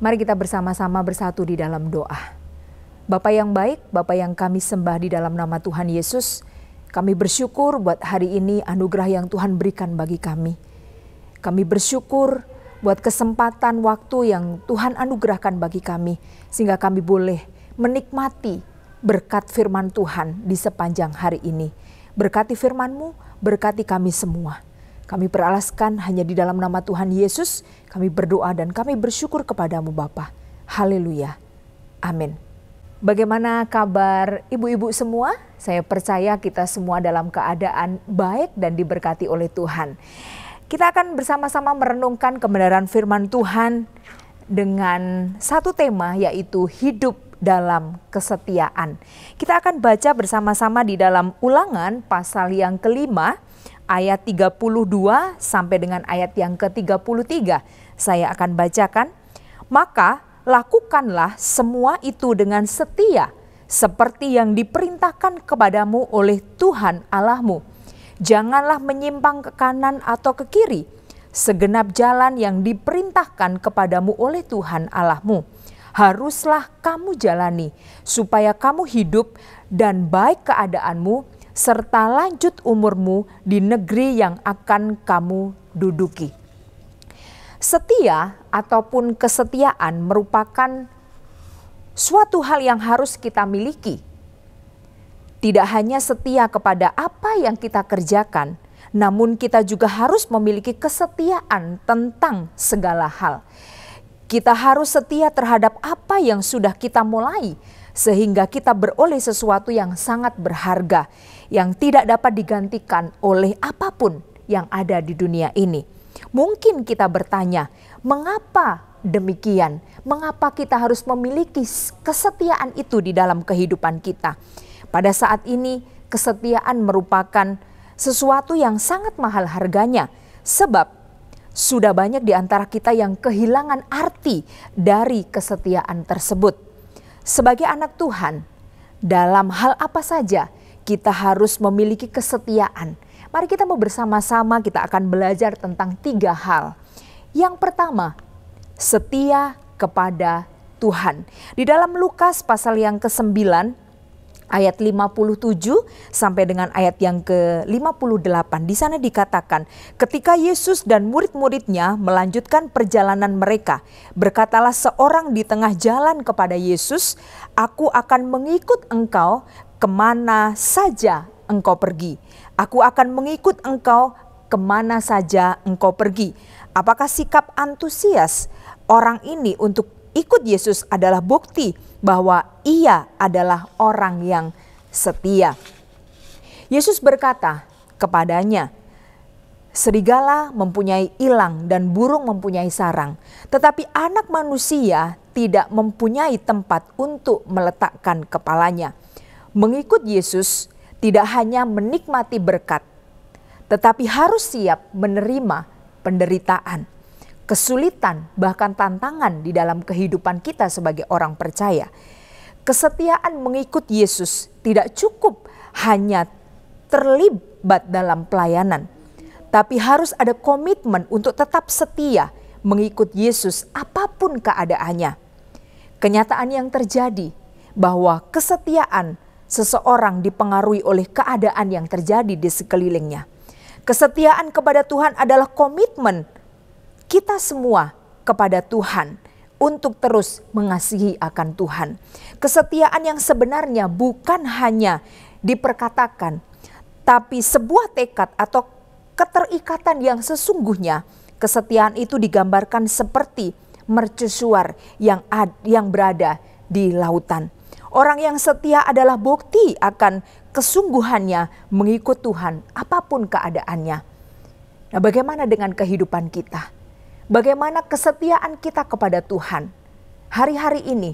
Mari kita bersama-sama bersatu di dalam doa. Bapa yang baik, Bapa yang kami sembah di dalam nama Tuhan Yesus, kami bersyukur buat hari ini anugerah yang Tuhan berikan bagi kami. Kami bersyukur buat kesempatan waktu yang Tuhan anugerahkan bagi kami, sehingga kami boleh menikmati berkat firman Tuhan di sepanjang hari ini. Berkati firman-Mu, berkati kami semua. Kami beralaskan hanya di dalam nama Tuhan Yesus, kami berdoa dan kami bersyukur kepadamu Bapa. Haleluya. Amin. Bagaimana kabar ibu-ibu semua? Saya percaya kita semua dalam keadaan baik dan diberkati oleh Tuhan. Kita akan bersama-sama merenungkan kebenaran firman Tuhan dengan satu tema, yaitu hidup dalam kesetiaan. Kita akan baca bersama-sama di dalam Ulangan pasal yang kelima, ayat 32 sampai dengan ayat yang ke-33. Saya akan bacakan. Maka lakukanlah semua itu dengan setia, seperti yang diperintahkan kepadamu oleh Tuhan Allahmu. Janganlah menyimpang ke kanan atau ke kiri, segenap jalan yang diperintahkan kepadamu oleh Tuhan Allahmu. Haruslah kamu jalani, supaya kamu hidup dan baik keadaanmu, serta lanjut umurmu di negeri yang akan kamu duduki. Setia ataupun kesetiaan merupakan suatu hal yang harus kita miliki. Tidak hanya setia kepada apa yang kita kerjakan, namun kita juga harus memiliki kesetiaan tentang segala hal. Kita harus setia terhadap apa yang sudah kita mulai, sehingga kita beroleh sesuatu yang sangat berharga, yang tidak dapat digantikan oleh apapun yang ada di dunia ini. Mungkin kita bertanya, mengapa demikian? Mengapa kita harus memiliki kesetiaan itu di dalam kehidupan kita? Pada saat ini, kesetiaan merupakan sesuatu yang sangat mahal harganya, sebab sudah banyak di antara kita yang kehilangan arti dari kesetiaan tersebut. Sebagai anak Tuhan, dalam hal apa saja kita harus memiliki kesetiaan. Mari kita mau bersama-sama, kita akan belajar tentang 3 hal. Yang pertama, setia kepada Tuhan. Di dalam Lukas pasal yang ke-9, ayat 57 sampai dengan ayat yang ke-58. Di sana dikatakan, ketika Yesus dan murid-muridnya melanjutkan perjalanan mereka, berkatalah seorang di tengah jalan kepada Yesus, "Aku akan mengikut engkau kemana saja engkau pergi. Aku akan mengikut engkau kemana saja engkau pergi." Apakah sikap antusias orang ini untuk ikut Yesus adalah bukti bahwa ia adalah orang yang setia? Yesus berkata kepadanya, "Serigala mempunyai ilang dan burung mempunyai sarang, tetapi anak manusia tidak mempunyai tempat untuk meletakkan kepalanya." Mengikut Yesus tidak hanya menikmati berkat, tetapi harus siap menerima penderitaan, kesulitan, bahkan tantangan di dalam kehidupan kita sebagai orang percaya. Kesetiaan mengikut Yesus tidak cukup hanya terlibat dalam pelayanan, tapi harus ada komitmen untuk tetap setia mengikut Yesus apapun keadaannya. Kenyataan yang terjadi bahwa kesetiaan seseorang dipengaruhi oleh keadaan yang terjadi di sekelilingnya. Kesetiaan kepada Tuhan adalah komitmen kita semua kepada Tuhan untuk terus mengasihi akan Tuhan. Kesetiaan yang sebenarnya bukan hanya diperkatakan, tapi sebuah tekad atau keterikatan yang sesungguhnya. Kesetiaan itu digambarkan seperti mercusuar yang berada di lautan. Orang yang setia adalah bukti akan kesungguhannya mengikut Tuhan apapun keadaannya. Nah, bagaimana dengan kehidupan kita? Bagaimana kesetiaan kita kepada Tuhan? Hari-hari ini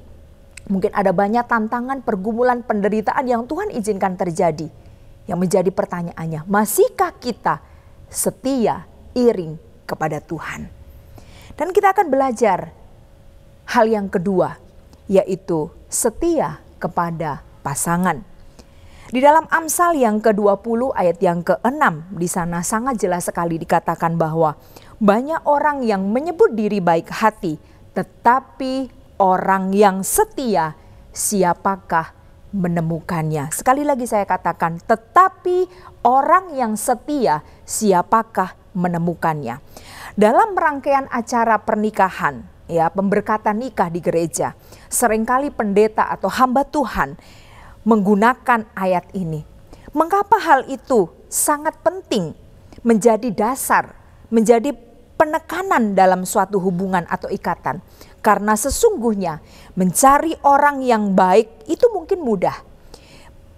mungkin ada banyak tantangan, pergumulan, penderitaan yang Tuhan izinkan terjadi. Yang menjadi pertanyaannya, masihkah kita setia iring kepada Tuhan? Dan kita akan belajar hal yang kedua, yaitu setia kepada pasangan. Di dalam Amsal yang ke-20 ayat yang ke-6, di sana sangat jelas sekali dikatakan bahwa banyak orang yang menyebut diri baik hati Tetapi orang yang setia, siapakah menemukannya? Sekali lagi saya katakan, tetapi orang yang setia, siapakah menemukannya? Dalam rangkaian acara pernikahan, ya, pemberkatan nikah di gereja, seringkali pendeta atau hamba Tuhan menggunakan ayat ini. Mengapa hal itu sangat penting, menjadi dasar, menjadi penekanan dalam suatu hubungan atau ikatan? Karena sesungguhnya mencari orang yang baik itu mungkin mudah.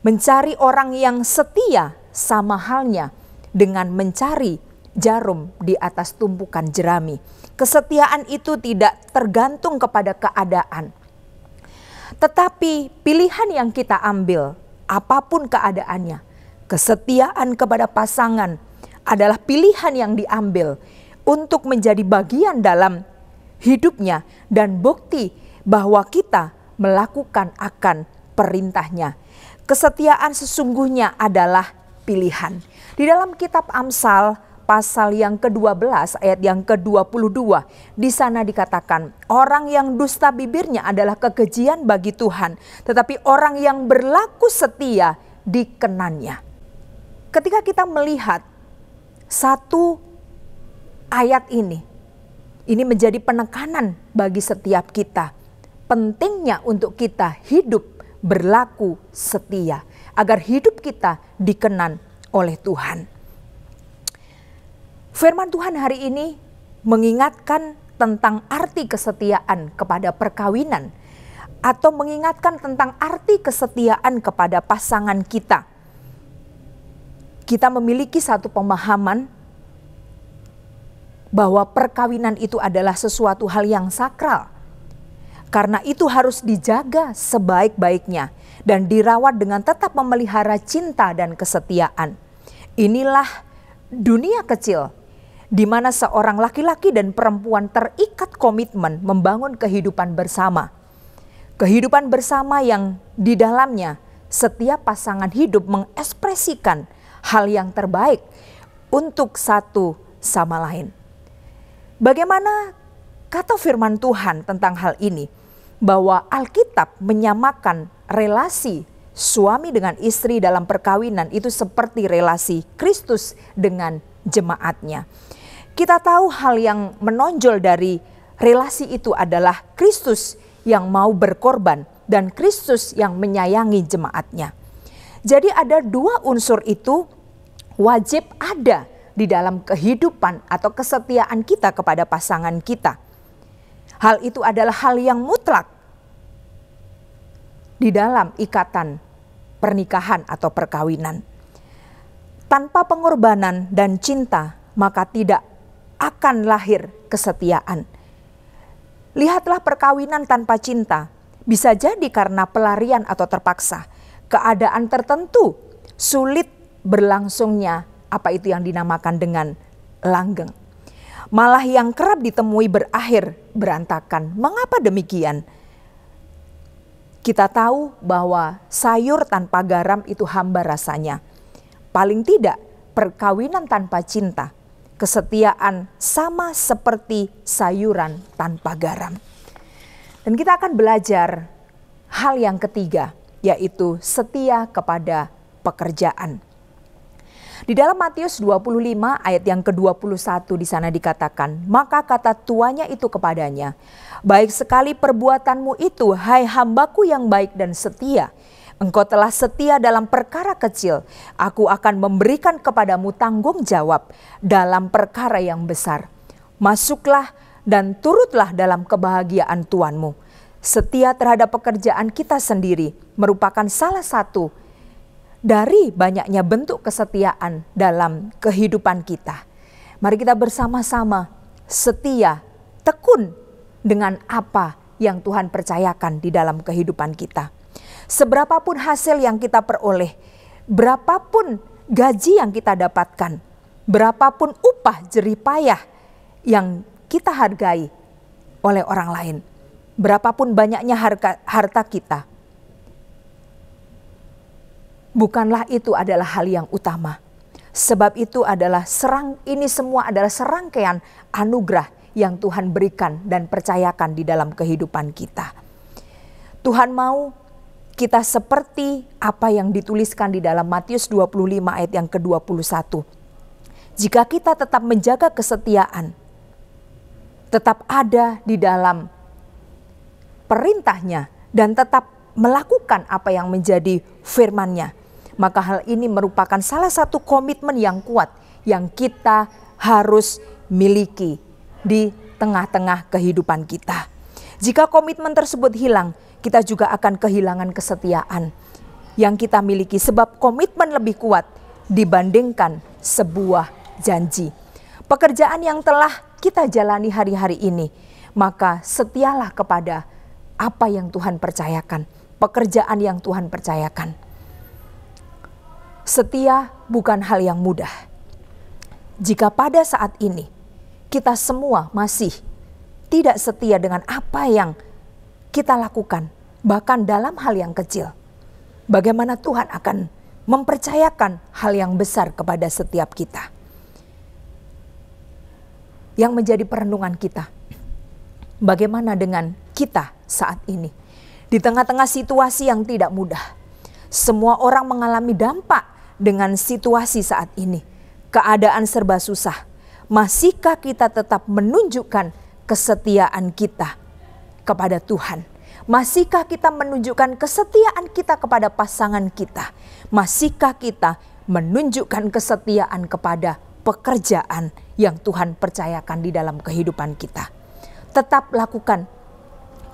Mencari orang yang setia sama halnya dengan mencari jarum di atas tumpukan jerami. Kesetiaan itu tidak tergantung kepada keadaan. Tetapi pilihan yang kita ambil, apapun keadaannya, kesetiaan kepada pasangan adalah pilihan yang diambil untuk menjadi bagian dalam hidupnya dan bukti bahwa kita melakukan akan perintahnya. Kesetiaan sesungguhnya adalah pilihan. Di dalam kitab Amsal pasal yang ke-12 ayat yang ke-22, di sana dikatakan, orang yang dusta bibirnya adalah kekejian bagi Tuhan, tetapi orang yang berlaku setia dikenannya. Ketika kita melihat satu ayat ini menjadi penekanan bagi setiap kita. Pentingnya untuk kita hidup berlaku setia, agar hidup kita dikenan oleh Tuhan. Firman Tuhan hari ini mengingatkan tentang arti kesetiaan kepada perkawinan, atau mengingatkan tentang arti kesetiaan kepada pasangan kita. Kita memiliki satu pemahaman bahwa perkawinan itu adalah sesuatu hal yang sakral. Karena itu harus dijaga sebaik-baiknya dan dirawat dengan tetap memelihara cinta dan kesetiaan. Inilah dunia kecil di mana seorang laki-laki dan perempuan terikat komitmen membangun kehidupan bersama. Kehidupan bersama yang di dalamnya setiap pasangan hidup mengekspresikan hal yang terbaik untuk satu sama lain. Bagaimana kata firman Tuhan tentang hal ini? Bahwa Alkitab menyamakan relasi suami dengan istri dalam perkawinan itu seperti relasi Kristus dengan jemaatnya. Kita tahu hal yang menonjol dari relasi itu adalah Kristus yang mau berkorban dan Kristus yang menyayangi jemaatnya. Jadi ada dua unsur itu wajib ada di dalam kehidupan atau kesetiaan kita kepada pasangan kita. Hal itu adalah hal yang mutlak di dalam ikatan pernikahan atau perkawinan. Tanpa pengorbanan dan cinta, maka tidak akan lahir kesetiaan. Lihatlah perkawinan tanpa cinta, bisa jadi karena pelarian atau terpaksa, keadaan tertentu, sulit berlangsungnya apa itu yang dinamakan dengan langgeng. Malah yang kerap ditemui berakhir berantakan. Mengapa demikian? Kita tahu bahwa sayur tanpa garam itu hamba rasanya. Paling tidak perkawinan tanpa cinta, kesetiaan sama seperti sayuran tanpa garam. Dan kita akan belajar hal yang ketiga, yaitu setia kepada pekerjaan. Di dalam Matius 25 ayat yang ke-21 di sana dikatakan, maka kata tuannya itu kepadanya, baik sekali perbuatanmu itu, hai hambaku yang baik dan setia. Engkau telah setia dalam perkara kecil, aku akan memberikan kepadamu tanggung jawab dalam perkara yang besar. Masuklah dan turutlah dalam kebahagiaan tuanmu. Setia terhadap pekerjaan kita sendiri merupakan salah satu dari banyaknya bentuk kesetiaan dalam kehidupan kita. Mari kita bersama-sama setia, tekun dengan apa yang Tuhan percayakan di dalam kehidupan kita. Seberapapun hasil yang kita peroleh, berapapun gaji yang kita dapatkan, berapapun upah jeripayah yang kita hargai oleh orang lain, berapapun banyaknya harta kita, bukanlah itu adalah hal yang utama. Sebab itu adalah ini semua adalah serangkaian anugerah yang Tuhan berikan dan percayakan di dalam kehidupan kita. Tuhan mau kita seperti apa yang dituliskan di dalam Matius 25 ayat yang ke-21. Jika kita tetap menjaga kesetiaan, tetap ada di dalam perintahnya dan tetap melakukan apa yang menjadi firman-Nya, maka hal ini merupakan salah satu komitmen yang kuat yang kita harus miliki di tengah-tengah kehidupan kita. Jika komitmen tersebut hilang, kita juga akan kehilangan kesetiaan yang kita miliki, sebab komitmen lebih kuat dibandingkan sebuah janji. Pekerjaan yang telah kita jalani hari-hari ini, maka setialah kepada apa yang Tuhan percayakan, pekerjaan yang Tuhan percayakan. Setia bukan hal yang mudah. Jika pada saat ini kita semua masih tidak setia dengan apa yang kita lakukan, bahkan dalam hal yang kecil, bagaimana Tuhan akan mempercayakan hal yang besar kepada setiap kita? Yang menjadi perenungan kita, bagaimana dengan kita saat ini? Di tengah-tengah situasi yang tidak mudah, semua orang mengalami dampak dengan situasi saat ini. Keadaan serba susah. Masihkah kita tetap menunjukkan kesetiaan kita kepada Tuhan? Masihkah kita menunjukkan kesetiaan kita kepada pasangan kita? Masihkah kita menunjukkan kesetiaan kepada pekerjaan yang Tuhan percayakan di dalam kehidupan kita? Tetap lakukan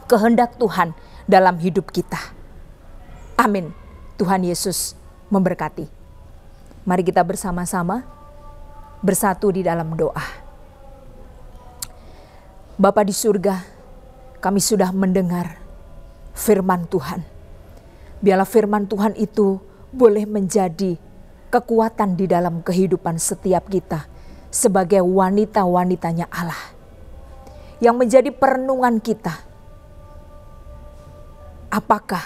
kehendak Tuhan dalam hidup kita. Amin. Tuhan Yesus memberkati. Mari kita bersama-sama bersatu di dalam doa. Bapa di surga, kami sudah mendengar firman Tuhan. Biarlah firman Tuhan itu boleh menjadi kekuatan di dalam kehidupan setiap kita sebagai wanita-wanitanya Allah. Yang menjadi perenungan kita, apakah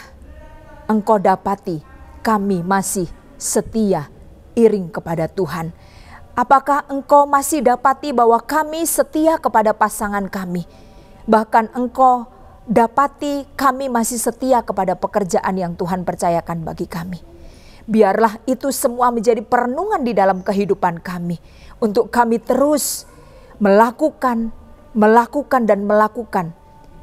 Engkau dapati kami masih setia iring kepada Tuhan? Apakah Engkau masih dapati bahwa kami setia kepada pasangan kami? Bahkan Engkau dapati kami masih setia kepada pekerjaan yang Tuhan percayakan bagi kami. Biarlah itu semua menjadi perenungan di dalam kehidupan kami, untuk kami terus melakukan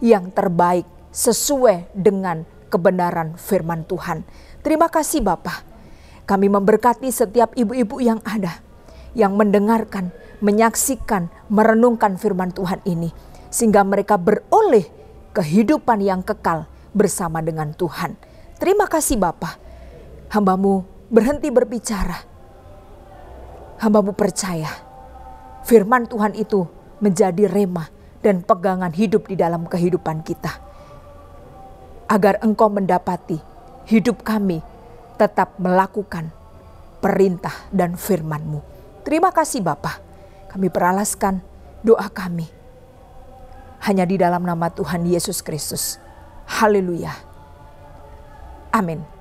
yang terbaik sesuai dengan kebenaran firman Tuhan. Terima kasih Bapa. Kami memberkati setiap ibu-ibu yang ada, yang mendengarkan, menyaksikan, merenungkan firman Tuhan ini, sehingga mereka beroleh kehidupan yang kekal bersama dengan Tuhan. Terima kasih Bapa. Hamba-Mu berhenti berbicara. Hamba-Mu percaya firman Tuhan itu menjadi rema dan pegangan hidup di dalam kehidupan kita, agar Engkau mendapati hidup kami tetap melakukan perintah dan firman-Mu. Terima kasih Bapa. Kami peralaskan doa kami hanya di dalam nama Tuhan Yesus Kristus. Haleluya. Amin.